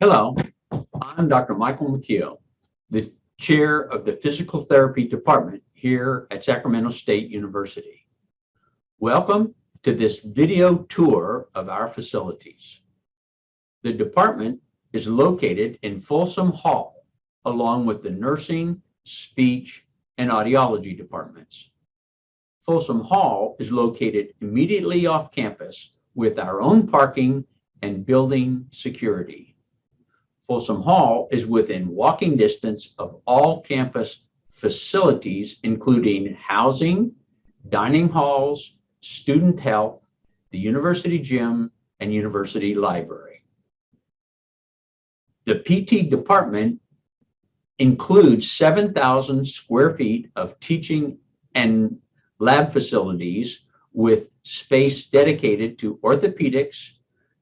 Hello, I'm Dr. Michael McKeel, the chair of the Physical Therapy Department here at Sacramento State University. Welcome to this video tour of our facilities. The department is located in Folsom Hall, along with the nursing, speech, and audiology departments. Folsom Hall is located immediately off campus with our own parking and building security. Folsom Hall is within walking distance of all campus facilities, including housing, dining halls, student health, the university gym, and university library. The PT department includes 7,000 square feet of teaching and lab facilities with space dedicated to orthopedics,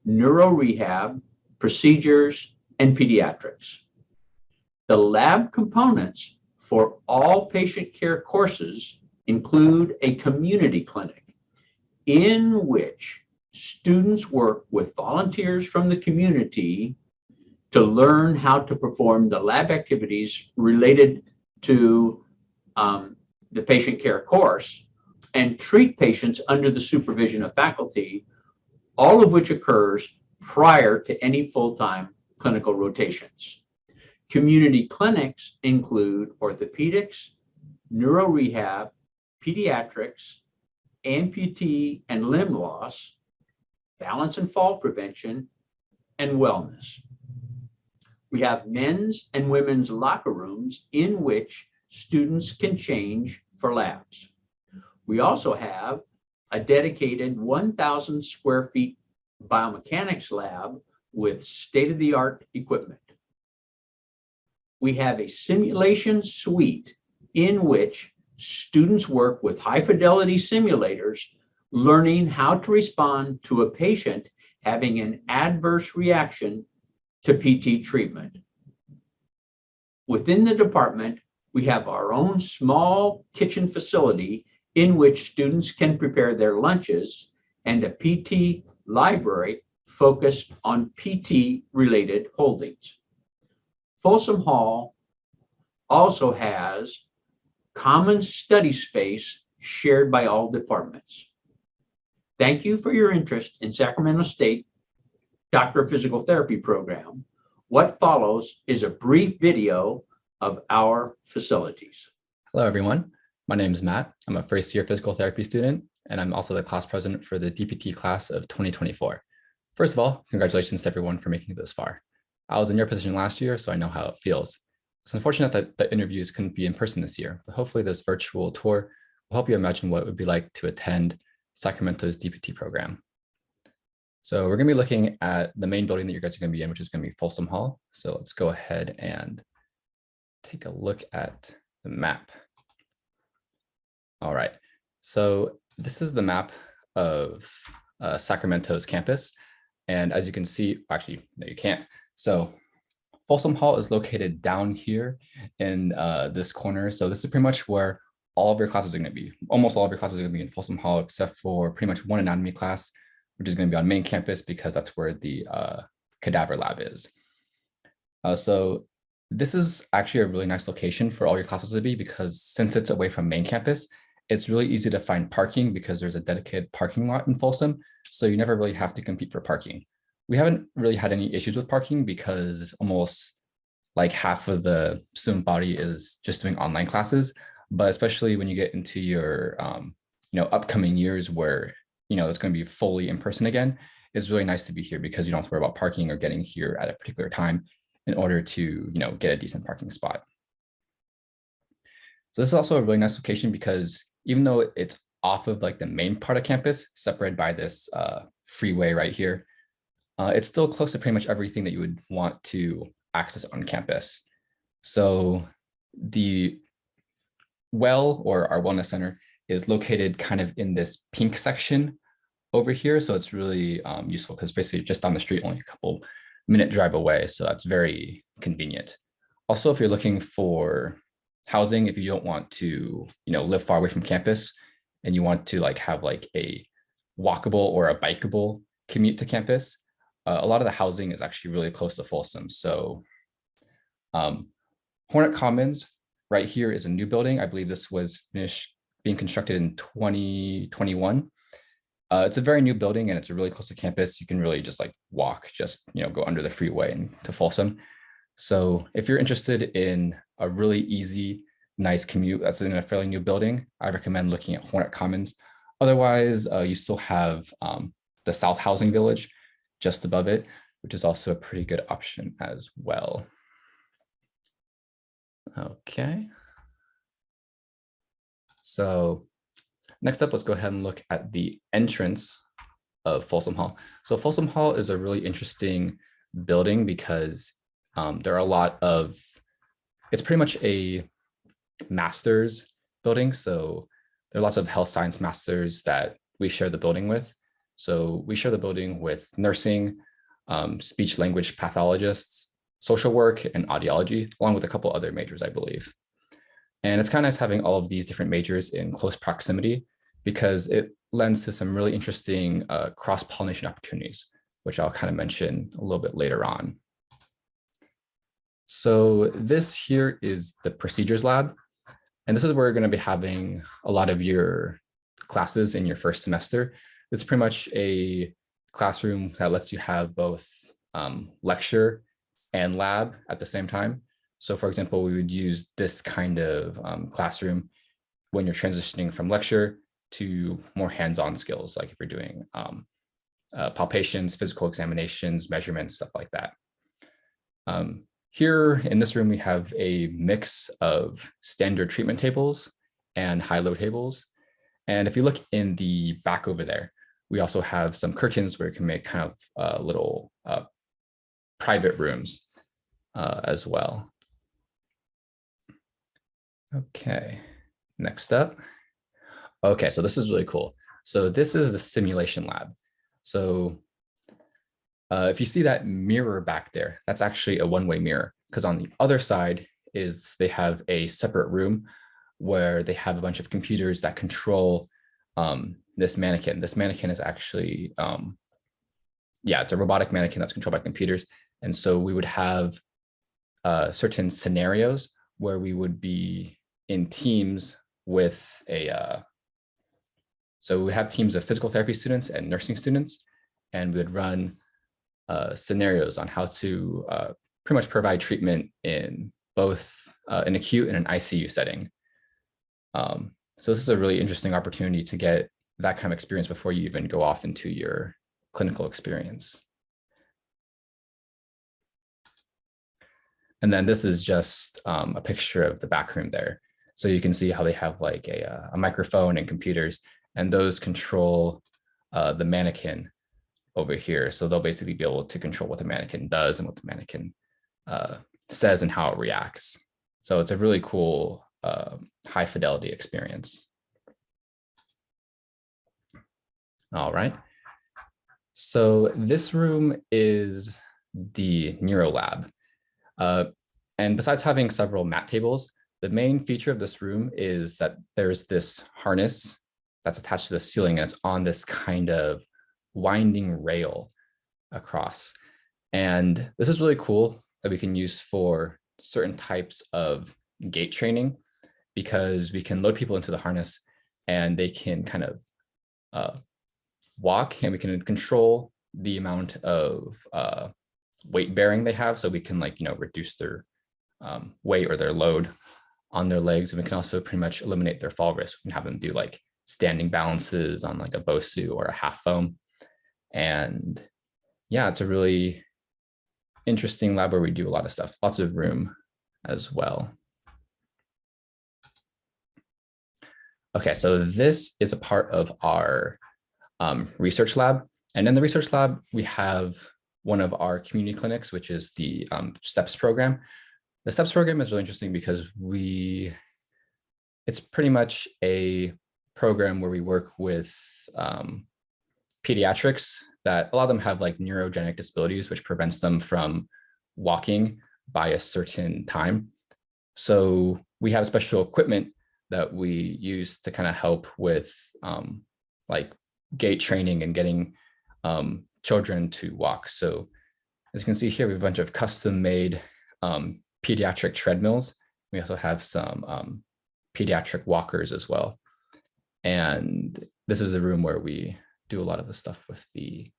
neuro rehab, procedures, and pediatrics. The lab components for all patient care courses include a community clinic in which students work with volunteers from the community to learn how to perform the lab activities related to the patient care course and treat patients under the supervision of faculty, all of which occurs prior to any full-time clinical rotations. Community clinics include orthopedics, neuro rehab, pediatrics, amputee and limb loss, balance and fall prevention, and wellness. We have men's and women's locker rooms in which students can change for labs. We also have a dedicated 1,000 square feet biomechanics lab with state-of-the-art equipment. We have a simulation suite in which students work with high-fidelity simulators, learning how to respond to a patient having an adverse reaction to PT treatment. Within the department, we have our own small kitchen facility in which students can prepare their lunches and a PT library focused on PT-related holdings. Folsom Hall also has common study space shared by all departments. Thank you for your interest in Sacramento State Doctor of Physical Therapy program. What follows is a brief video of our facilities. Hello, everyone. My name is Matt. I'm a first-year physical therapy student, and I'm also the class president for the DPT class of 2024. First of all, congratulations to everyone for making it this far. I was in your position last year, so I know how it feels. It's unfortunate that the interviews couldn't be in person this year, but hopefully this virtual tour will help you imagine what it would be like to attend Sacramento's DPT program. So we're going to be looking at the main building that you guys are going to be in, which is going to be Folsom Hall. So let's go ahead and take a look at the map. All right, so this is the map of Sacramento's campus. And as you can see, actually, no, you can't. So Folsom Hall is located down here in this corner. So this is pretty much where all of your classes are going to be. Almost all of your classes are going to be in Folsom Hall, except for pretty much one anatomy class, which is going to be on main campus because that's where the cadaver lab is. So this is actually a really nice location for all your classes to be because since it's away from main campus, it's really easy to find parking because there's a dedicated parking lot in Folsom. So you never really have to compete for parking. We haven't really had any issues with parking because almost like half of the student body is just doing online classes. But especially when you get into your upcoming years where it's going to be fully in person again, it's really nice to be here because you don't have to worry about parking or getting here at a particular time in order to get a decent parking spot. So this is also a really nice location because even though it's off of like the main part of campus, separated by this freeway right here, it's still close to pretty much everything that you would want to access on campus. So the well, or our wellness center, is located kind of in this pink section over here. So it's really useful because basically just down the street, only a couple minute drive away. So that's very convenient. Also, if you're looking for housing, if you don't want to, live far away from campus and you want to have a walkable or a bikeable commute to campus, a lot of the housing is actually really close to Folsom. So Hornet Commons right here is a new building. I believe this was finished being constructed in 2021. It's a very new building and it's really close to campus. You can really just like walk, just go under the freeway and to Folsom. So if you're interested in a really easy, nice commute that's in a fairly new building, I recommend looking at Hornet Commons. Otherwise, you still have the South Housing Village just above it, which is also a pretty good option as well. Okay. So next up, let's go ahead and look at the entrance of Folsom Hall. So Folsom Hall is a really interesting building because there are a lot of, it's pretty much a master's building. So there are lots of health science masters that we share the building with. So we share the building with nursing, speech language pathologists, social work, and audiology, along with a couple other majors, I believe. And it's kind of nice having all of these different majors in close proximity because it lends to some really interesting cross-pollination opportunities, which I'll kind of mention a little bit later on. So this here is the procedures lab. And this is where you're going to be having a lot of your classes in your first semester. It's pretty much a classroom that lets you have both lecture and lab at the same time. So for example, we would use this kind of classroom when you're transitioning from lecture to more hands-on skills, like if you're doing palpations, physical examinations, measurements, stuff like that. Here in this room, we have a mix of standard treatment tables and high-low tables. And if you look in the back over there, we also have some curtains where you can make kind of little private rooms as well. Okay, next up. Okay, so this is really cool. So this is the simulation lab. So if you see that mirror back there, that's actually a one-way mirror because on the other side is they have a separate room where they have a bunch of computers that control this mannequin. This mannequin is actually, it's a robotic mannequin that's controlled by computers. And so we would have certain scenarios where we would be in teams with so we have teams of physical therapy students and nursing students, and we would run scenarios on how to pretty much provide treatment in both an acute and an ICU setting. So this is a really interesting opportunity to get that kind of experience before you even go off into your clinical experience. And then this is just a picture of the back room there. So you can see how they have like a microphone and computers, and those control the mannequin over here. So they'll basically be able to control what the mannequin does and what the mannequin says and how it reacts. So it's a really cool high fidelity experience. All right. So this room is the neuro lab. And besides having several mat tables, the main feature of this room is that there's this harness that's attached to the ceiling and it's on this kind of winding rail across. And this is really cool that we can use for certain types of gait training because we can load people into the harness and they can kind of walk, and we can control the amount of weight bearing they have. So we can reduce their weight or their load on their legs. And we can also pretty much eliminate their fall risk. We can have them do like standing balances on like a BOSU or a half foam. And yeah, it's a really interesting lab where we do a lot of stuff, lots of room as well. Okay, so this is a part of our research lab. And in the research lab, we have one of our community clinics, which is the STEPS program. The STEPS program is really interesting because it's pretty much a program where we work with pediatrics that a lot of them have like neurogenic disabilities, which prevents them from walking by a certain time. So we have special equipment that we use to kind of help with like gait training and getting children to walk. So as you can see here, we have a bunch of custom made pediatric treadmills. We also have some pediatric walkers as well. And this is the room where we do a lot of the stuff with the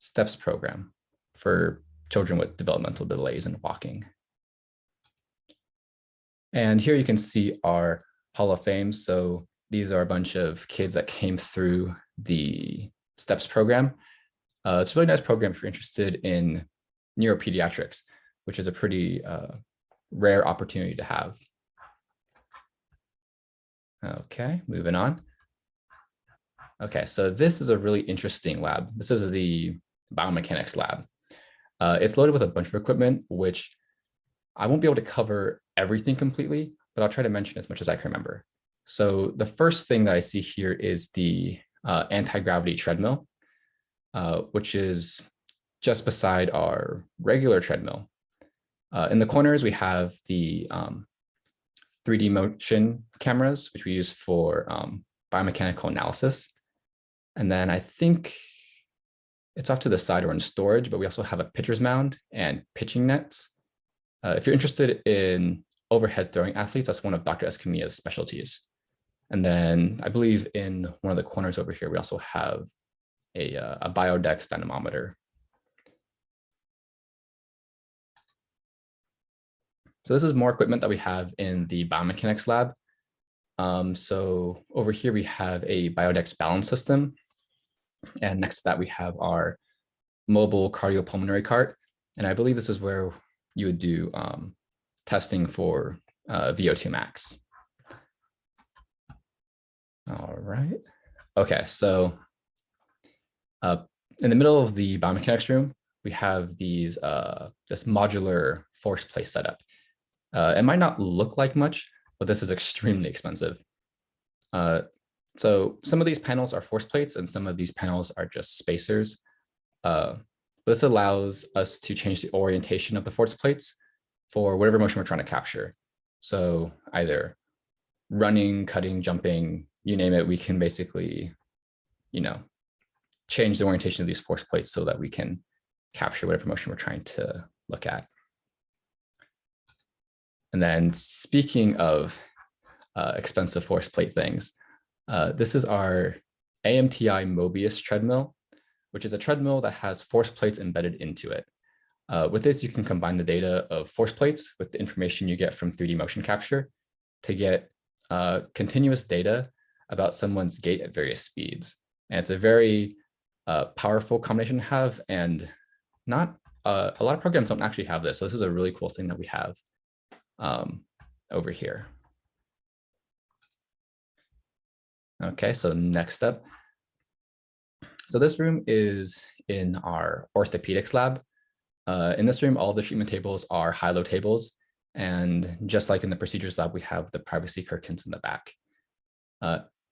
STEPS program for children with developmental delays in walking. And here you can see our Hall of Fame. So these are a bunch of kids that came through the STEPS program. It's a really nice program if you're interested in neuropediatrics, which is a pretty rare opportunity to have. Okay, moving on. Okay, so this is a really interesting lab. This is the biomechanics lab. It's loaded with a bunch of equipment, which I won't be able to cover everything completely, but I'll try to mention as much as I can remember. So the first thing that I see here is the anti-gravity treadmill, which is just beside our regular treadmill. In the corners, we have the 3D motion cameras, which we use for biomechanical analysis. And then I think it's off to the side or in storage, but we also have a pitcher's mound and pitching nets. If you're interested in overhead throwing athletes, that's one of Dr. Escamilla's specialties. And then I believe in one of the corners over here, we also have a biodex dynamometer. So this is more equipment that we have in the biomechanics lab. So over here, we have a biodex balance system. And next to that, we have our mobile cardiopulmonary cart. And I believe this is where you would do testing for VO2 max. All right. Okay, so in the middle of the biomechanics room, we have these this modular force plate setup. It might not look like much, but this is extremely expensive. So some of these panels are force plates and some of these panels are just spacers. This allows us to change the orientation of the force plates for whatever motion we're trying to capture. So either running, cutting, jumping, you name it, we can basically, change the orientation of these force plates so that we can capture whatever motion we're trying to look at. And then speaking of expensive force plate things, this is our AMTI Mobius treadmill, which is a treadmill that has force plates embedded into it. With this, you can combine the data of force plates with the information you get from 3D motion capture to get continuous data about someone's gait at various speeds. And it's a very powerful combination to have, and not a lot of programs don't actually have this. So this is a really cool thing that we have over here. Okay, so next up. So this room is in our orthopedics lab. In this room, all the treatment tables are high-low tables. And just like in the procedures lab, we have the privacy curtains in the back.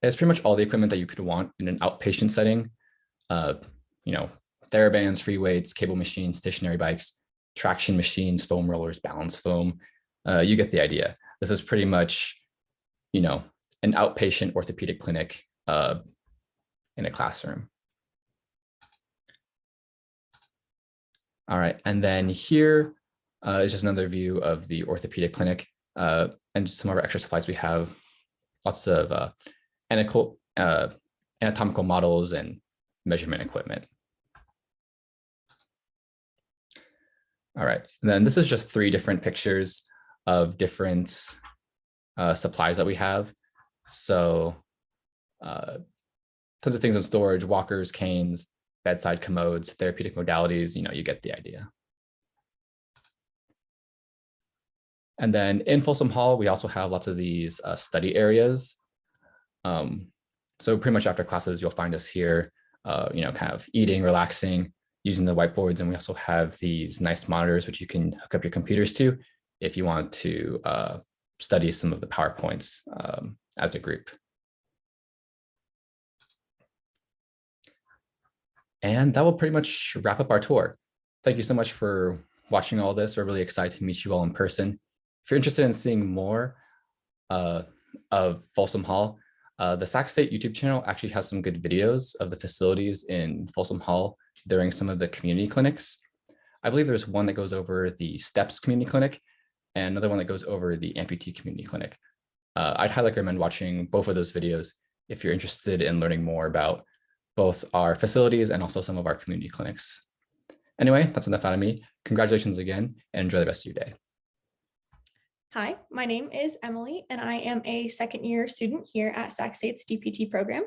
It's pretty much all the equipment that you could want in an outpatient setting. TheraBands, free weights, cable machines, stationary bikes, traction machines, foam rollers, balance foam. You get the idea. This is pretty much, an outpatient orthopedic clinic in a classroom. All right, and then here is just another view of the orthopedic clinic and some of our extra supplies. We have lots of anatomical models and measurement equipment. All right, and then this is just 3 different pictures of different supplies that we have. So tons of things in storage: walkers, canes, bedside commodes, therapeutic modalities, you get the idea. And then in Folsom Hall, we also have lots of these study areas. So pretty much after classes, you'll find us here, kind of eating, relaxing, using the whiteboards. And we also have these nice monitors, which you can hook up your computers to if you want to study some of the PowerPoints as a group. And that will pretty much wrap up our tour. Thank you so much for watching all this. We're really excited to meet you all in person. If you're interested in seeing more of Folsom Hall, The Sac State YouTube channel actually has some good videos of the facilities in Folsom Hall during some of the community clinics. I believe there's one that goes over the STEPS community clinic and another one that goes over the amputee community clinic. I'd highly recommend watching both of those videos if you're interested in learning more about both our facilities and also some of our community clinics. Anyway, that's enough out of me. Congratulations again, and enjoy the rest of your day. Hi, my name is Emily, and I am a second-year student here at Sac State's DPT program.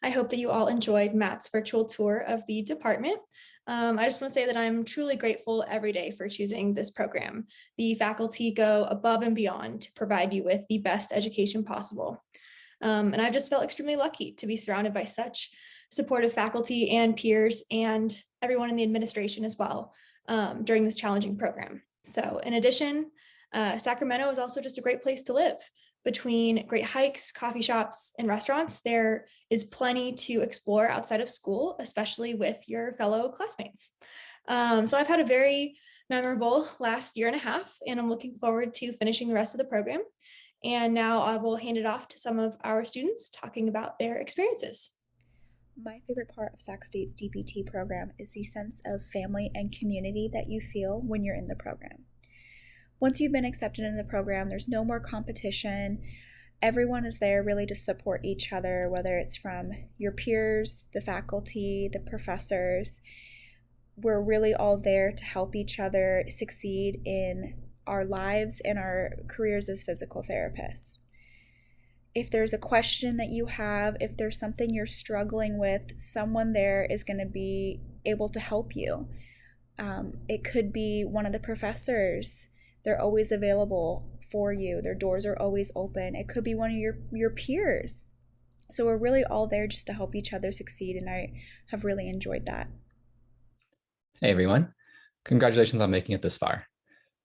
I hope that you all enjoyed Matt's virtual tour of the department. I just want to say that I'm truly grateful every day for choosing this program. The faculty go above and beyond to provide you with the best education possible. And I've just felt extremely lucky to be surrounded by such supportive faculty and peers and everyone in the administration as well during this challenging program. So in addition, Sacramento is also just a great place to live. Between great hikes, coffee shops, and restaurants, there is plenty to explore outside of school, especially with your fellow classmates. So I've had a very memorable last year and a half, and I'm looking forward to finishing the rest of the program. And now I will hand it off to some of our students talking about their experiences. My favorite part of Sac State's DPT program is the sense of family and community that you feel when you're in the program. Once you've been accepted in the program, there's no more competition. Everyone is there really to support each other, whether it's from your peers, the faculty, the professors. We're really all there to help each other succeed in our lives and our careers as physical therapists. If there's a question that you have, if there's something you're struggling with, someone there is going to be able to help you. It could be one of the professors. They're always available for you. Their doors are always open. It could be one of your peers. So we're really all there just to help each other succeed, and I have really enjoyed that. Hey everyone, congratulations on making it this far.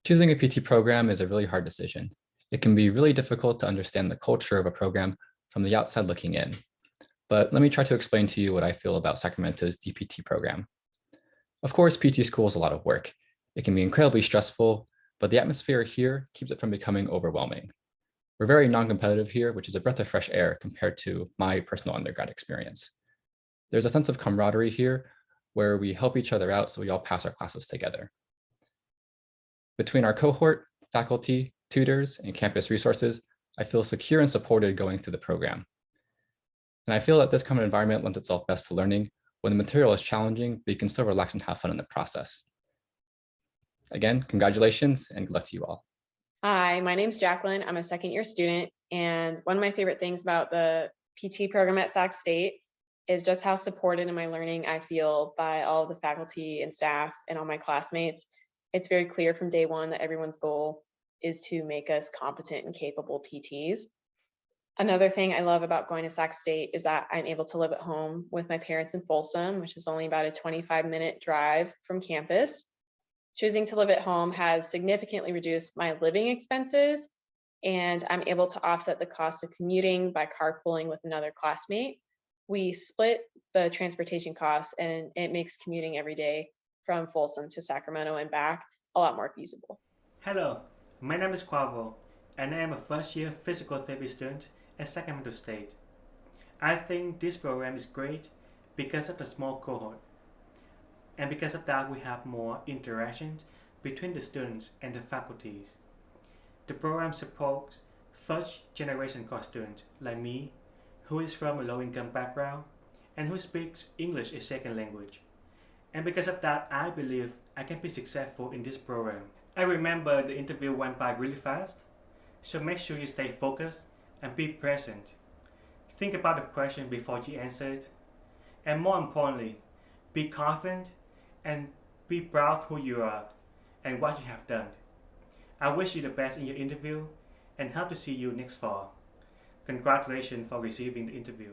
Choosing a PT program is a really hard decision. It can be really difficult to understand the culture of a program from the outside looking in. But let me try to explain to you what I feel about Sacramento's DPT program. Of course, PT school is a lot of work. It can be incredibly stressful, but the atmosphere here keeps it from becoming overwhelming. We're very non-competitive here, which is a breath of fresh air compared to my personal undergrad experience. There's a sense of camaraderie here where we help each other out so we all pass our classes together. Between our cohort, faculty, tutors, and campus resources, I feel secure and supported going through the program. And I feel that this kind of environment lends itself best to learning when the material is challenging, but you can still relax and have fun in the process. Again, congratulations and good luck to you all. Hi, my name's Jacqueline. I'm a second-year student, and one of my favorite things about the PT program at Sac State is just how supported in my learning I feel by all of the faculty and staff and all my classmates. It's very clear from day one that everyone's goal is to make us competent and capable PTs. Another thing I love about going to Sac State is that I'm able to live at home with my parents in Folsom, which is only about a 25-minute drive from campus. Choosing to live at home has significantly reduced my living expenses, and I'm able to offset the cost of commuting by carpooling with another classmate. We split the transportation costs, and it makes commuting every day from Folsom to Sacramento and back a lot more feasible. Hello, my name is Quavo, and I am a first-year physical therapy student at Sacramento State. I think this program is great because of the small cohort. And because of that, we have more interactions between the students and the faculties. The program supports first-generation college students like me, who is from a low-income background and who speaks English as second language. And because of that, I believe I can be successful in this program. I remember the interview went by really fast, so make sure you stay focused and be present. Think about the question before you answer it, and more importantly, be confident and be proud of who you are and what you have done. I wish you the best in your interview and hope to see you next fall. Congratulations for receiving the interview.